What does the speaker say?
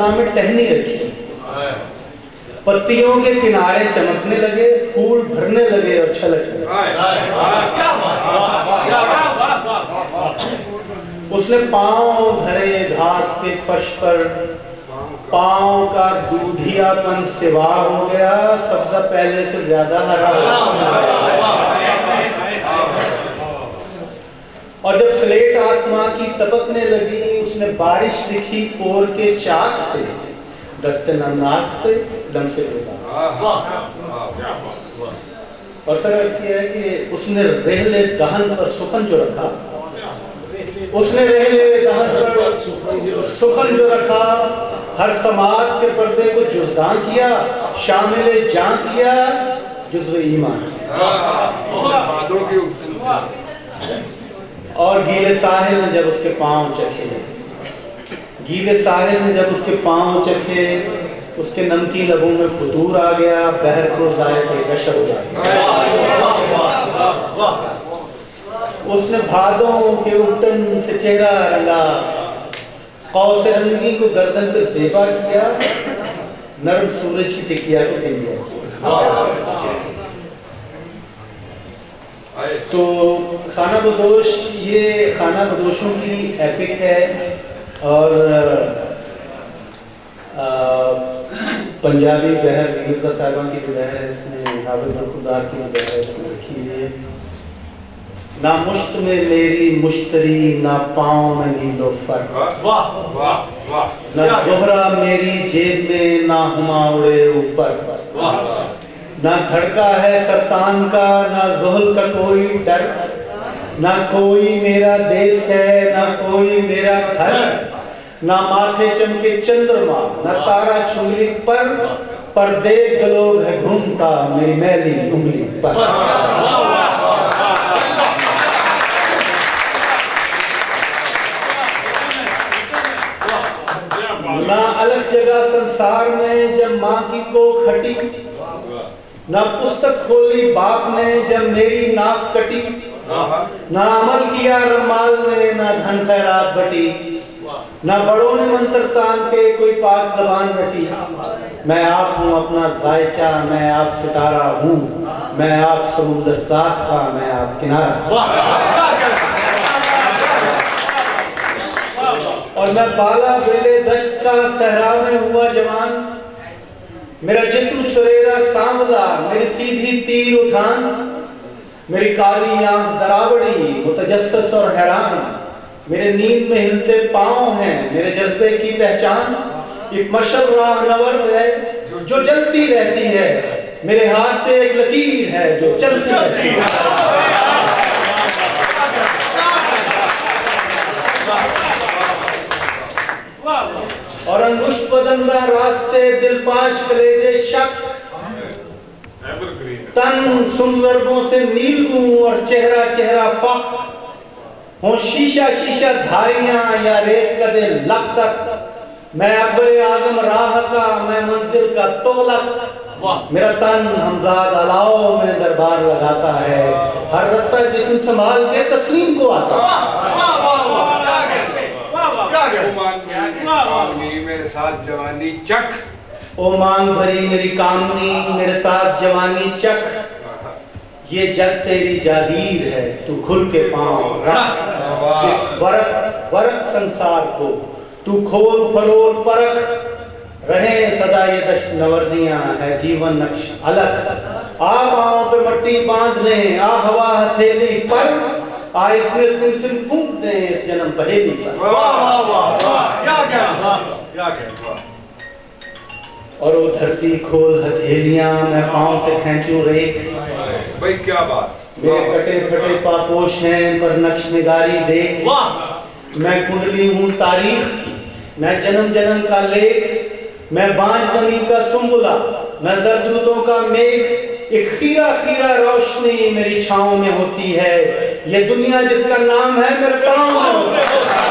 में टहनी रखी, पत्तियों के किनारे चमकने लगे, फूल भरने लगे और छलकने लगे। उसने पांव धरे घास के फर्श पर, पांव का दूधियापन सिवा हो गया, सब्जा पहले से ज्यादा हरा हो गया। और जब स्लेट आसमां की तपकने लगी, उसने बारिश दिखी कोर के चाक से, दस्ते नमनाथ से, दम से और सर ये है कि उसने रेहले दहन पर सुखन जो रखा, उसने रेहले दहन पर सुखन जो रखा, हर समाज के पर्दे को जुज़दां किया, शामिल जान किया, जुज़्व ईमान। और गीले साहिल ने जब उसके पांव चखे, गीले साहिल ने जब उसके पांव चखे, उसके नमकीन लबों में फतूर आ गया, बहर को जायके गशर हो गया। उसने भादों के उल्टन से चेहरा रंगा, कौसे रंगी को गर्दन पर ज़ेबा किया, नरम सूरज की टिकिया को पी लिया। तो खाना बदोश, ये खाना बदोशों की एपिक है और पंजाबी बहर मीर्जा साहिबा की जो बहर है, इसमें हाफिज खुदार की बहर है, इसमें लिखी है, ना मुश्त में मेरी मुश्तरी, ना पाँव में नीलोफर, ना दोहरा मेरी जेब में, ना हुमा उड़े ऊपर, ना धड़का है सरतान का, ना ज़ुहल का कोई डर, ना कोई मेरा देश है, ना कोई मेरा घर, ना माथे चमके चंद्रमा, ना तारा चुंगली पर देख गलोब है घूमता मेरी मैली उंगली पर। ना अलग जगह संसार में जब माँ की कोख हटी, ना पुस्तक खोली बाप ने जब मेरी नाक कटी, ना अमल किया रमाल ने, ना धन खैरात बटी, ना बड़ों ने मंत्र तान के कोई पाक ज़बान रटी। मैं आप हूँ अपना जायचा, मैं आप सितारा हूँ, मैं आप समुद्र ज़ात का, मैं आप किनारा। और मैं बाला बेले दश्त का सहरा में हुआ जवान, मेरा जिस्म चुरेरा सांवला, मेरी सीधी तीर उठान, मेरी काली आंख दरावड़ी, मुतजस्सिस और हैरान, मेरे नींद में हिलते पाँव हैं, मेरे जज्बे की पहचान, एक मशल राहनवर है जो जलती रहती है, मेरे हाथ पे एक लकीर है जो चलती रहती है। और अंगुष्ठ बदंदा रास्ते, दिलपाश कलेजे शक, तन सुंदरबों से नील हूँ और चेहरा चेहरा फक, हो शीशा शीशा धारियां या रेत कदे लक तक, मैं अकबर आजम राह का, मैं मंजिल का तोलक, मेरा तन हमजाद अलाओ में दरबार लगाता है, हर रास्ता जिस्म संभाल के तस्लीम को आता है। मेरे साथ जवानी चक, ओ मांग भरी मेरी कामनी, मेरे साथ जवानी चक, ये जग तेरी जागीर है, तू खुल के पाँव रख, इस वरक संसार को तू खोल फरोल परख, रहे सदा ये दश्त नवर्दियां है जीवन नक्श अलग, आ पाँव पे मट्टी बांध लें, आ हवा हथेली पर, आ इसमें सिम फूंक दें इस जन्म पहेली पर। और वो धरती खोल हथेलियां, मैं पाँव से खींचूं रेख, भाई क्या बात, मेरे कटे फटे पापोश हैं पर नक्श निगारी देख, मैं कुंडली हूँ तारीख की, मैं जन्म जन्म का लेख, मैं बांझ जमीन का सुंबुला, मैं दर्दुदों का मेघ, एक खीरा खीरा रोशनी मेरी छाँव में होती है, ये दुनिया जिसका नाम है मेरे पाँव में होती है।